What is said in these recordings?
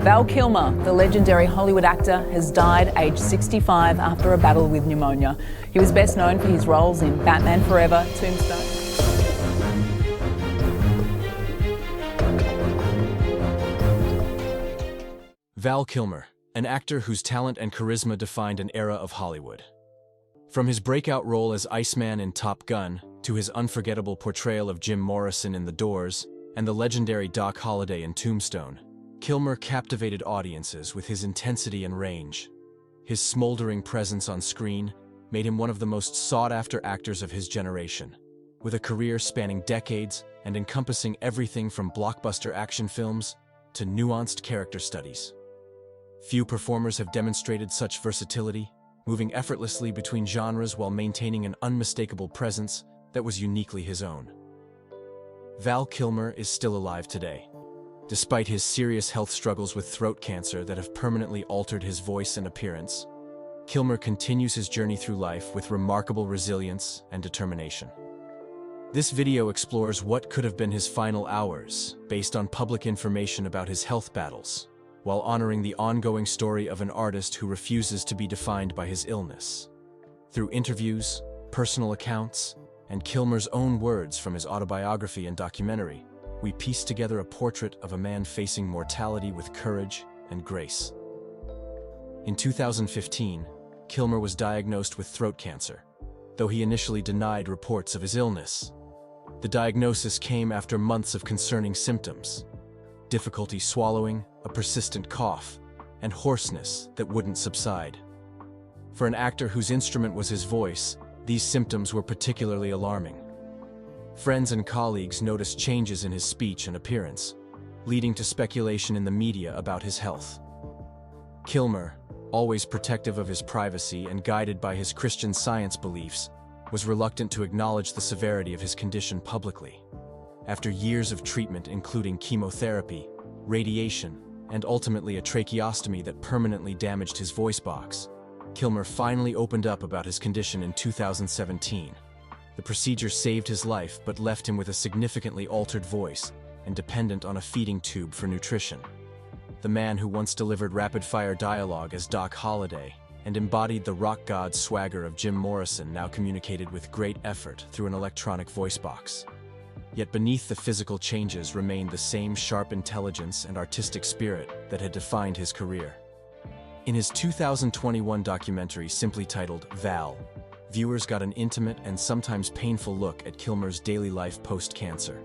Val Kilmer, the legendary Hollywood actor, has died aged 65 after a battle with pneumonia. He was best known for his roles in Batman Forever, Tombstone. Val Kilmer, an actor whose talent and charisma defined an era of Hollywood. From his breakout role as Iceman in Top Gun, to his unforgettable portrayal of Jim Morrison in The Doors, and the legendary Doc Holliday in Tombstone, Kilmer captivated audiences with his intensity and range. His smoldering presence on screen made him one of the most sought-after actors of his generation, with a career spanning decades and encompassing everything from blockbuster action films to nuanced character studies. Few performers have demonstrated such versatility, moving effortlessly between genres while maintaining an unmistakable presence that was uniquely his own. Val Kilmer is still alive today. Despite his serious health struggles with throat cancer that have permanently altered his voice and appearance, Kilmer continues his journey through life with remarkable resilience and determination. This video explores what could have been his final hours, based on public information about his health battles, while honoring the ongoing story of an artist who refuses to be defined by his illness. Through interviews, personal accounts, and Kilmer's own words from his autobiography and documentary, we piece together a portrait of a man facing mortality with courage and grace. In 2015, Kilmer was diagnosed with throat cancer, though he initially denied reports of his illness. The diagnosis came after months of concerning symptoms: difficulty swallowing, a persistent cough, and hoarseness that wouldn't subside. For an actor whose instrument was his voice, these symptoms were particularly alarming. Friends and colleagues noticed changes in his speech and appearance, leading to speculation in the media about his health. Kilmer, always protective of his privacy and guided by his Christian Science beliefs, was reluctant to acknowledge the severity of his condition publicly. After years of treatment including chemotherapy, radiation, and ultimately a tracheostomy that permanently damaged his voice box, Kilmer finally opened up about his condition in 2017. The procedure saved his life but left him with a significantly altered voice and dependent on a feeding tube for nutrition. The man who once delivered rapid-fire dialogue as Doc Holliday and embodied the rock god swagger of Jim Morrison now communicated with great effort through an electronic voice box. Yet beneath the physical changes remained the same sharp intelligence and artistic spirit that had defined his career. In his 2021 documentary simply titled Val, viewers got an intimate and sometimes painful look at Kilmer's daily life post-cancer.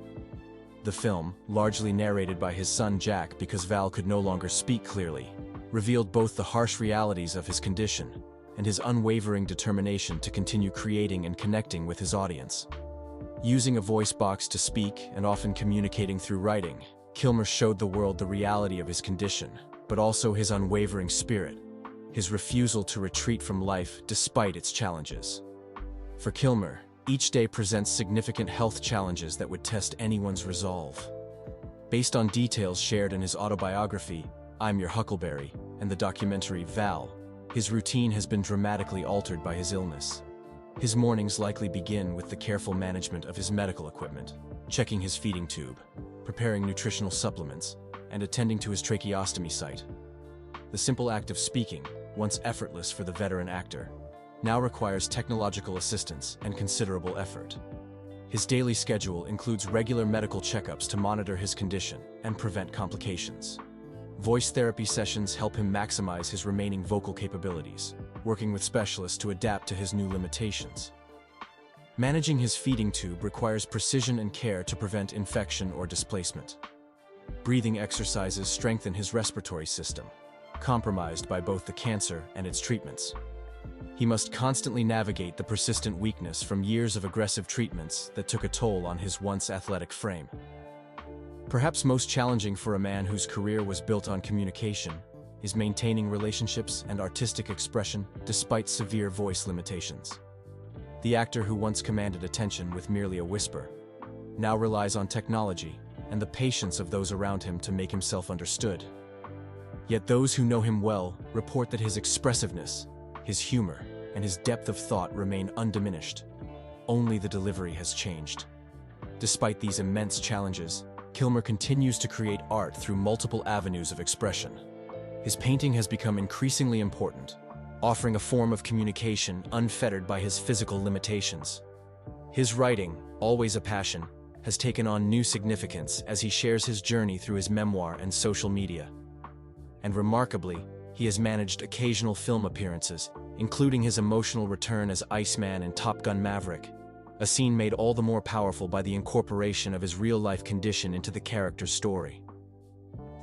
The film, largely narrated by his son Jack because Val could no longer speak clearly, revealed both the harsh realities of his condition and his unwavering determination to continue creating and connecting with his audience. Using a voice box to speak and often communicating through writing, Kilmer showed the world the reality of his condition, but also his unwavering spirit, his refusal to retreat from life despite its challenges. For Kilmer, each day presents significant health challenges that would test anyone's resolve. Based on details shared in his autobiography, I'm Your Huckleberry, and the documentary Val, his routine has been dramatically altered by his illness. His mornings likely begin with the careful management of his medical equipment, checking his feeding tube, preparing nutritional supplements, and attending to his tracheostomy site. The simple act of speaking, once effortless for the veteran actor, now requires technological assistance and considerable effort. His daily schedule includes regular medical checkups to monitor his condition and prevent complications. Voice therapy sessions help him maximize his remaining vocal capabilities, working with specialists to adapt to his new limitations. Managing his feeding tube requires precision and care to prevent infection or displacement. Breathing exercises strengthen his respiratory system, compromised by both the cancer and its treatments. He must constantly navigate the persistent weakness from years of aggressive treatments that took a toll on his once athletic frame. Perhaps most challenging for a man whose career was built on communication is maintaining relationships and artistic expression despite severe voice limitations. The actor who once commanded attention with merely a whisper now relies on technology and the patience of those around him to make himself understood. Yet those who know him well report that his expressiveness, his humor, and his depth of thought remain undiminished. Only the delivery has changed. Despite these immense challenges, Kilmer continues to create art through multiple avenues of expression. His painting has become increasingly important, offering a form of communication unfettered by his physical limitations. His writing, always a passion, has taken on new significance as he shares his journey through his memoir and social media. And remarkably, he has managed occasional film appearances, including his emotional return as Iceman in Top Gun: Maverick, a scene made all the more powerful by the incorporation of his real-life condition into the character's story.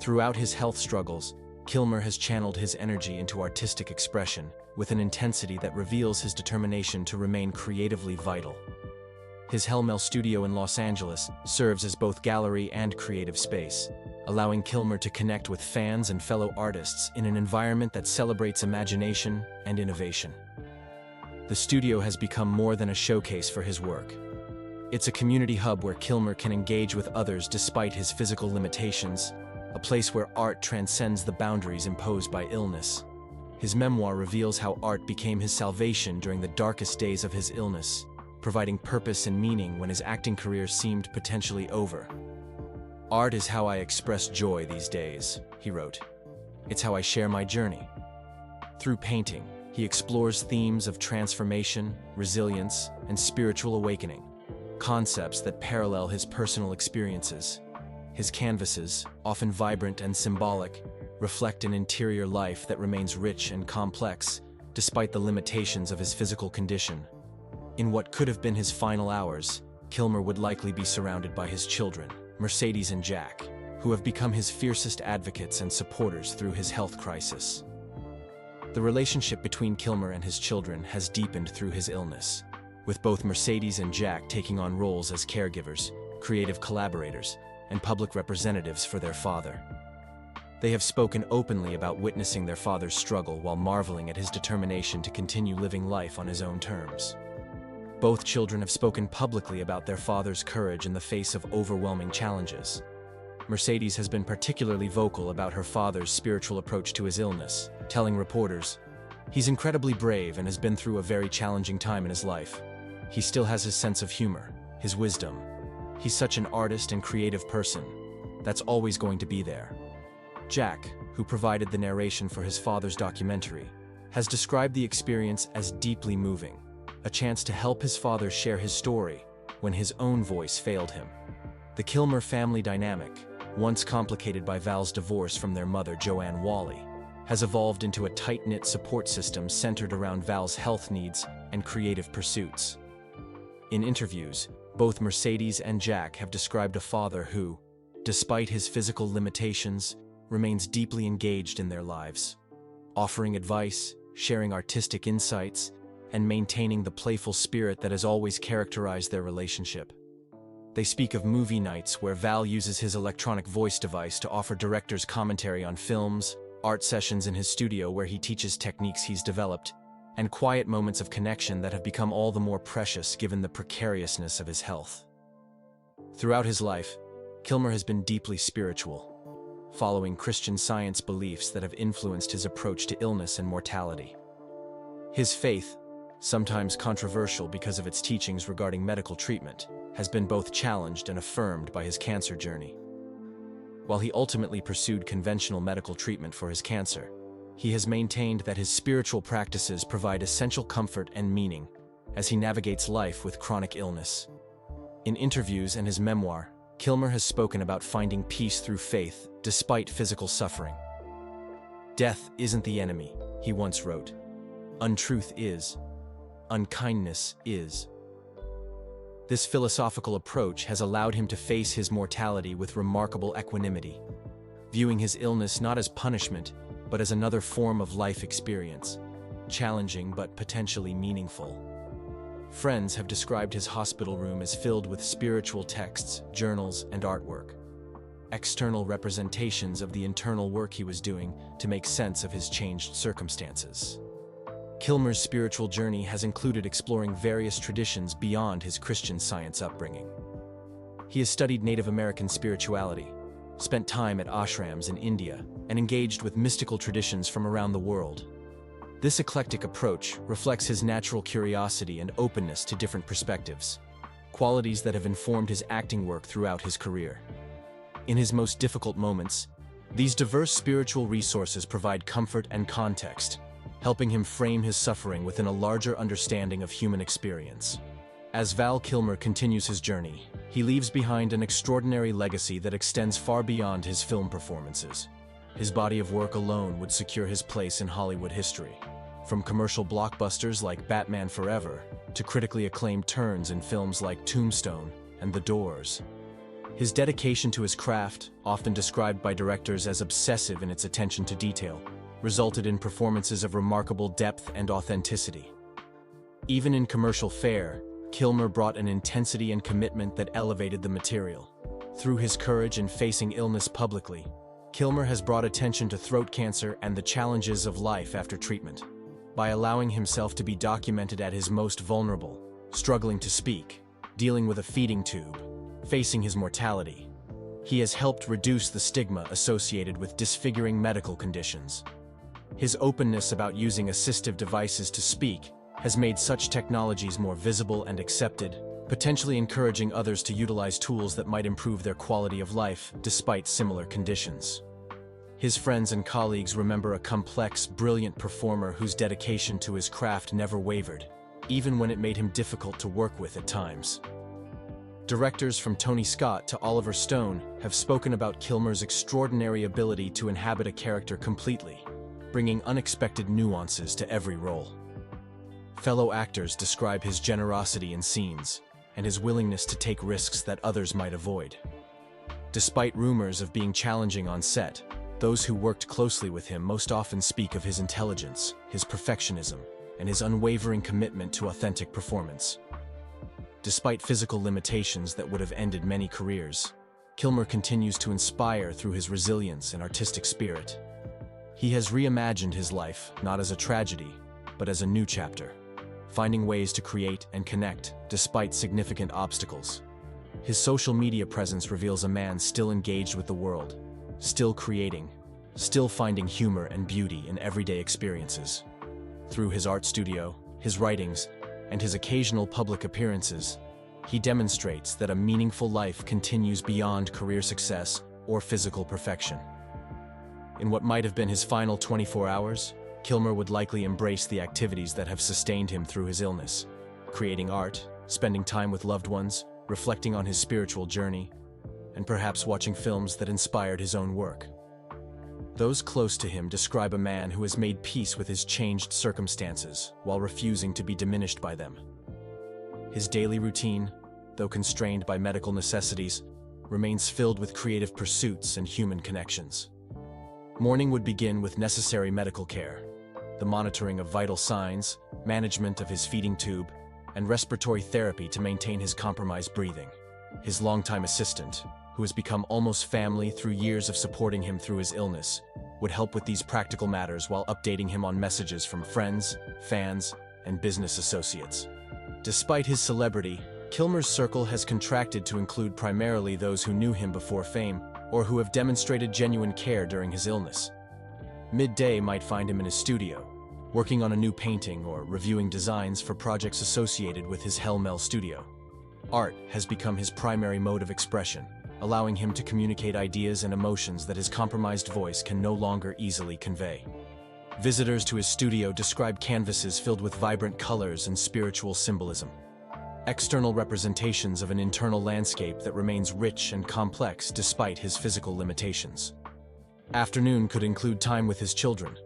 Throughout his health struggles, Kilmer has channeled his energy into artistic expression with an intensity that reveals his determination to remain creatively vital. His Hellmel studio in Los Angeles serves as both gallery and creative space, allowing Kilmer to connect with fans and fellow artists in an environment that celebrates imagination and innovation. The studio has become more than a showcase for his work. It's a community hub where Kilmer can engage with others despite his physical limitations, a place where art transcends the boundaries imposed by illness. His memoir reveals how art became his salvation during the darkest days of his illness, providing purpose and meaning when his acting career seemed potentially over. "Art is how I express joy these days," he wrote. "It's how I share my journey." Through painting, he explores themes of transformation, resilience, and spiritual awakening, concepts that parallel his personal experiences. His canvases, often vibrant and symbolic, reflect an interior life that remains rich and complex, despite the limitations of his physical condition. In what could have been his final hours, Kilmer would likely be surrounded by his children, Mercedes and Jack, who have become his fiercest advocates and supporters through his health crisis. The relationship between Kilmer and his children has deepened through his illness, with both Mercedes and Jack taking on roles as caregivers, creative collaborators, and public representatives for their father. They have spoken openly about witnessing their father's struggle while marveling at his determination to continue living life on his own terms. Both children have spoken publicly about their father's courage in the face of overwhelming challenges. Mercedes has been particularly vocal about her father's spiritual approach to his illness, telling reporters, "He's incredibly brave and has been through a very challenging time in his life. He still has his sense of humor, his wisdom. He's such an artist and creative person. That's always going to be there." Jack, who provided the narration for his father's documentary, has described the experience as deeply moving, a chance to help his father share his story when his own voice failed him. The Kilmer family dynamic, once complicated by Val's divorce from their mother Joanne Wally, has evolved into a tight-knit support system centered around Val's health needs and creative pursuits. In interviews, both Mercedes and Jack have described a father who, despite his physical limitations, remains deeply engaged in their lives, offering advice, sharing artistic insights, and maintaining the playful spirit that has always characterized their relationship. They speak of movie nights where Val uses his electronic voice device to offer directors commentary on films, art sessions in his studio where he teaches techniques he's developed, and quiet moments of connection that have become all the more precious given the precariousness of his health. Throughout his life, Kilmer has been deeply spiritual, following Christian Science beliefs that have influenced his approach to illness and mortality. His faith, sometimes controversial because of its teachings regarding medical treatment, has been both challenged and affirmed by his cancer journey. While he ultimately pursued conventional medical treatment for his cancer, he has maintained that his spiritual practices provide essential comfort and meaning as he navigates life with chronic illness. In interviews and his memoir, Kilmer has spoken about finding peace through faith despite physical suffering. "Death isn't the enemy," he once wrote. "Untruth is. Unkindness is." This philosophical approach has allowed him to face his mortality with remarkable equanimity, viewing his illness not as punishment, but as another form of life experience, challenging but potentially meaningful. Friends have described his hospital room as filled with spiritual texts, journals, and artwork, external representations of the internal work he was doing to make sense of his changed circumstances. Kilmer's spiritual journey has included exploring various traditions beyond his Christian Science upbringing. He has studied Native American spirituality, spent time at ashrams in India, and engaged with mystical traditions from around the world. This eclectic approach reflects his natural curiosity and openness to different perspectives, qualities that have informed his acting work throughout his career. In his most difficult moments, these diverse spiritual resources provide comfort and context, helping him frame his suffering within a larger understanding of human experience. As Val Kilmer continues his journey, he leaves behind an extraordinary legacy that extends far beyond his film performances. His body of work alone would secure his place in Hollywood history, from commercial blockbusters like Batman Forever to critically acclaimed turns in films like Tombstone and The Doors. His dedication to his craft, often described by directors as obsessive in its attention to detail, resulted in performances of remarkable depth and authenticity. Even in commercial fare, Kilmer brought an intensity and commitment that elevated the material. Through his courage in facing illness publicly, Kilmer has brought attention to throat cancer and the challenges of life after treatment. By allowing himself to be documented at his most vulnerable, struggling to speak, dealing with a feeding tube, facing his mortality, he has helped reduce the stigma associated with disfiguring medical conditions. His openness about using assistive devices to speak has made such technologies more visible and accepted, potentially encouraging others to utilize tools that might improve their quality of life despite similar conditions. His friends and colleagues remember a complex, brilliant performer whose dedication to his craft never wavered, even when it made him difficult to work with at times. Directors from Tony Scott to Oliver Stone have spoken about Kilmer's extraordinary ability to inhabit a character completely, bringing unexpected nuances to every role. Fellow actors describe his generosity in scenes and his willingness to take risks that others might avoid. Despite rumors of being challenging on set, those who worked closely with him most often speak of his intelligence, his perfectionism, and his unwavering commitment to authentic performance. Despite physical limitations that would have ended many careers, Kilmer continues to inspire through his resilience and artistic spirit. He has reimagined his life not as a tragedy, but as a new chapter, finding ways to create and connect despite significant obstacles. His social media presence reveals a man still engaged with the world, still creating, still finding humor and beauty in everyday experiences. Through his art studio, his writings, and his occasional public appearances, he demonstrates that a meaningful life continues beyond career success or physical perfection. In what might have been his final 24 hours, Kilmer would likely embrace the activities that have sustained him through his illness, creating art, spending time with loved ones, reflecting on his spiritual journey, and perhaps watching films that inspired his own work. Those close to him describe a man who has made peace with his changed circumstances while refusing to be diminished by them. His daily routine, though constrained by medical necessities, remains filled with creative pursuits and human connections. Morning would begin with necessary medical care, the monitoring of vital signs, management of his feeding tube, and respiratory therapy to maintain his compromised breathing. His longtime assistant, who has become almost family through years of supporting him through his illness, would help with these practical matters while updating him on messages from friends, fans, and business associates. Despite his celebrity, Kilmer's circle has contracted to include primarily those who knew him before fame or who have demonstrated genuine care during his illness. Midday might find him in his studio, working on a new painting or reviewing designs for projects associated with his Hell Mel studio. Art has become his primary mode of expression, allowing him to communicate ideas and emotions that his compromised voice can no longer easily convey. Visitors to his studio describe canvases filled with vibrant colors and spiritual symbolism, external representations of an internal landscape that remains rich and complex despite his physical limitations. Afternoon could include time with his children,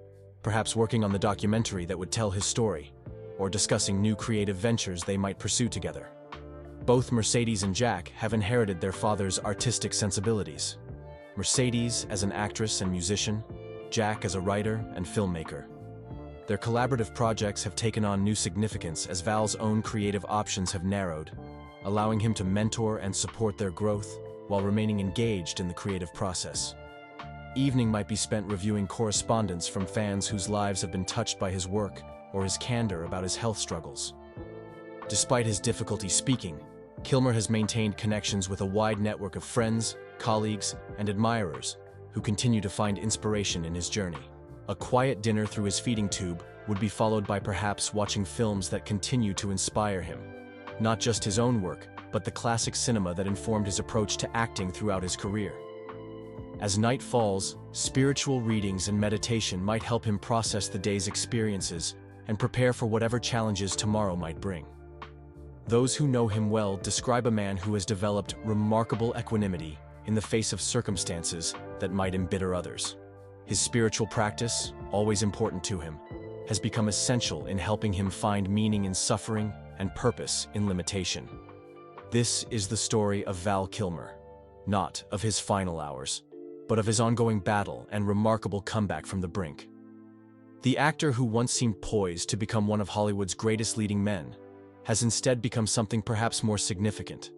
perhaps working on the documentary that would tell his story, or discussing new creative ventures they might pursue together. Both Mercedes and Jack have inherited their father's artistic sensibilities. Mercedes as an actress and musician, Jack as a writer and filmmaker. Their collaborative projects have taken on new significance as Val's own creative options have narrowed, allowing him to mentor and support their growth while remaining engaged in the creative process. Evening might be spent reviewing correspondence from fans whose lives have been touched by his work or his candor about his health struggles. Despite his difficulty speaking, Kilmer has maintained connections with a wide network of friends, colleagues, and admirers who continue to find inspiration in his journey. A quiet dinner through his feeding tube would be followed by perhaps watching films that continue to inspire him. Not just his own work, but the classic cinema that informed his approach to acting throughout his career. As night falls, spiritual readings and meditation might help him process the day's experiences and prepare for whatever challenges tomorrow might bring. Those who know him well describe a man who has developed remarkable equanimity in the face of circumstances that might embitter others. His spiritual practice, always important to him, has become essential in helping him find meaning in suffering and purpose in limitation. This is the story of Val Kilmer, not of his final hours, but of his ongoing battle and remarkable comeback from the brink. The actor who once seemed poised to become one of Hollywood's greatest leading men has instead become something perhaps more significant,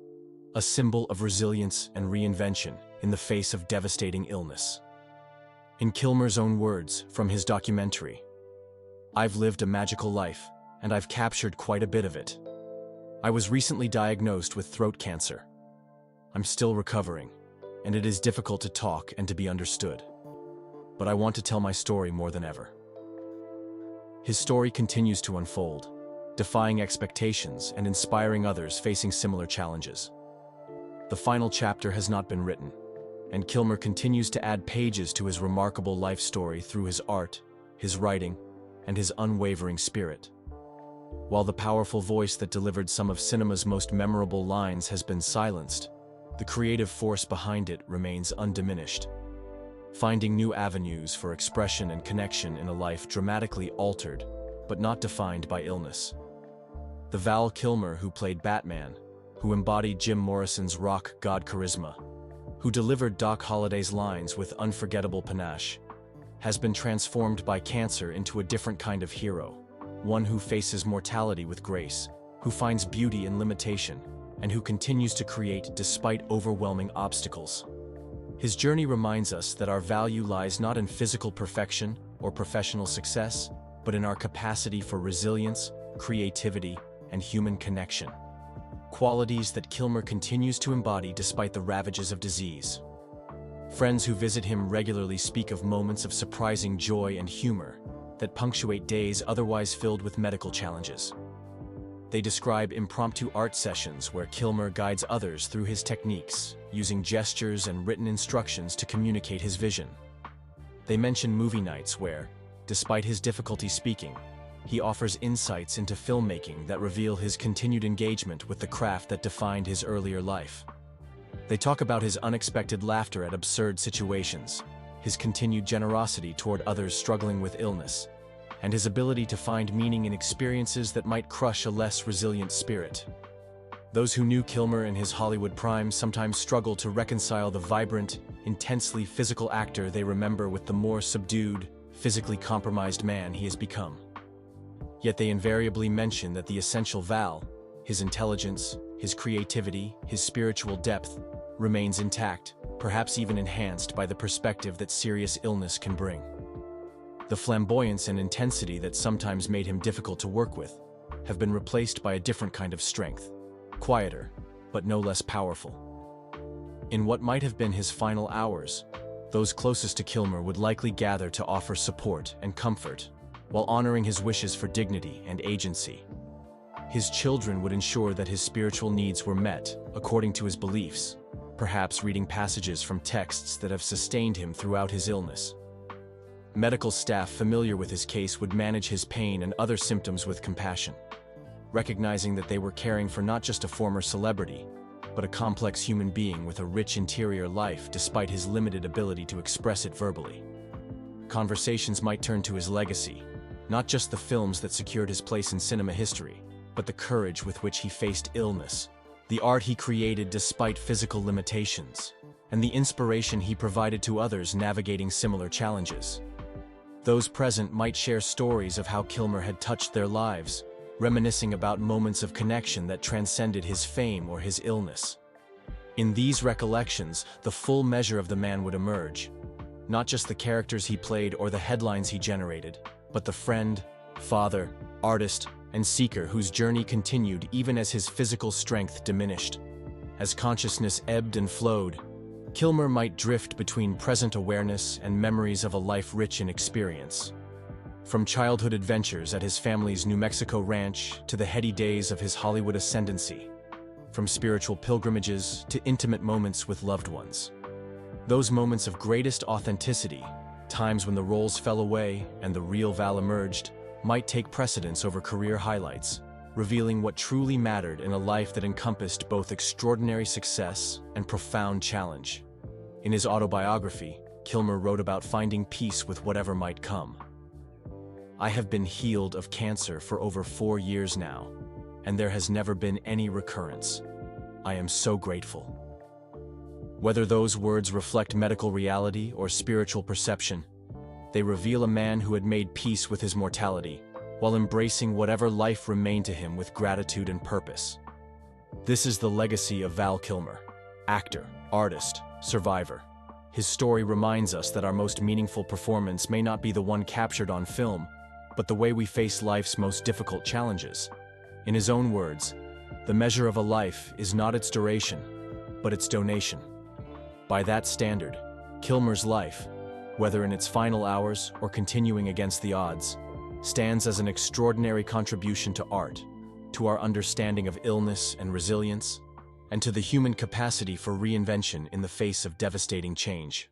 a symbol of resilience and reinvention in the face of devastating illness. In Kilmer's own words from his documentary, "I've lived a magical life, and I've captured quite a bit of it. I was recently diagnosed with throat cancer. I'm still recovering, and it is difficult to talk and to be understood. But I want to tell my story more than ever." His story continues to unfold, defying expectations and inspiring others facing similar challenges. The final chapter has not been written, and Kilmer continues to add pages to his remarkable life story through his art, his writing, and his unwavering spirit. While the powerful voice that delivered some of cinema's most memorable lines has been silenced, the creative force behind it remains undiminished, finding new avenues for expression and connection in a life dramatically altered, but not defined by illness. The Val Kilmer who played Batman, who embodied Jim Morrison's rock god charisma, who delivered Doc Holliday's lines with unforgettable panache, has been transformed by cancer into a different kind of hero, one who faces mortality with grace, who finds beauty in limitation, and who continues to create despite overwhelming obstacles. His journey reminds us that our value lies not in physical perfection or professional success, but in our capacity for resilience, creativity, and human connection. Qualities that Kilmer continues to embody despite the ravages of disease. Friends who visit him regularly speak of moments of surprising joy and humor that punctuate days otherwise filled with medical challenges. They describe impromptu art sessions where Kilmer guides others through his techniques, using gestures and written instructions to communicate his vision. They mention movie nights where, despite his difficulty speaking, he offers insights into filmmaking that reveal his continued engagement with the craft that defined his earlier life. They talk about his unexpected laughter at absurd situations, his continued generosity toward others struggling with illness, and his ability to find meaning in experiences that might crush a less resilient spirit. Those who knew Kilmer in his Hollywood prime sometimes struggle to reconcile the vibrant, intensely physical actor they remember with the more subdued, physically compromised man he has become. Yet they invariably mention that the essential Val, his intelligence, his creativity, his spiritual depth, remains intact, perhaps even enhanced by the perspective that serious illness can bring. The flamboyance and intensity that sometimes made him difficult to work with have been replaced by a different kind of strength, quieter, but no less powerful. In what might have been his final hours, those closest to Kilmer would likely gather to offer support and comfort, while honoring his wishes for dignity and agency. His children would ensure that his spiritual needs were met according to his beliefs, perhaps reading passages from texts that have sustained him throughout his illness. Medical staff familiar with his case would manage his pain and other symptoms with compassion, recognizing that they were caring for not just a former celebrity, but a complex human being with a rich interior life despite his limited ability to express it verbally. Conversations might turn to his legacy, not just the films that secured his place in cinema history, but the courage with which he faced illness, the art he created despite physical limitations, and the inspiration he provided to others navigating similar challenges. Those present might share stories of how Kilmer had touched their lives, reminiscing about moments of connection that transcended his fame or his illness. In these recollections, the full measure of the man would emerge, not just the characters he played or the headlines he generated, but the friend, father, artist, and seeker whose journey continued even as his physical strength diminished. As consciousness ebbed and flowed, Kilmer might drift between present awareness and memories of a life rich in experience. From childhood adventures at his family's New Mexico ranch to the heady days of his Hollywood ascendancy, from spiritual pilgrimages to intimate moments with loved ones. Those moments of greatest authenticity, times when the roles fell away and the real Val emerged, might take precedence over career highlights, revealing what truly mattered in a life that encompassed both extraordinary success and profound challenge. In his autobiography, Kilmer wrote about finding peace with whatever might come. "I have been healed of cancer for over 4 years now, and there has never been any recurrence. I am so grateful." Whether those words reflect medical reality or spiritual perception, they reveal a man who had made peace with his mortality, while embracing whatever life remained to him with gratitude and purpose. This is the legacy of Val Kilmer, actor, artist, survivor. His story reminds us that our most meaningful performance may not be the one captured on film, but the way we face life's most difficult challenges. In his own words, "The measure of a life is not its duration, but its donation." By that standard, Kilmer's life, whether in its final hours or continuing against the odds, stands as an extraordinary contribution to art, to our understanding of illness and resilience, and to the human capacity for reinvention in the face of devastating change.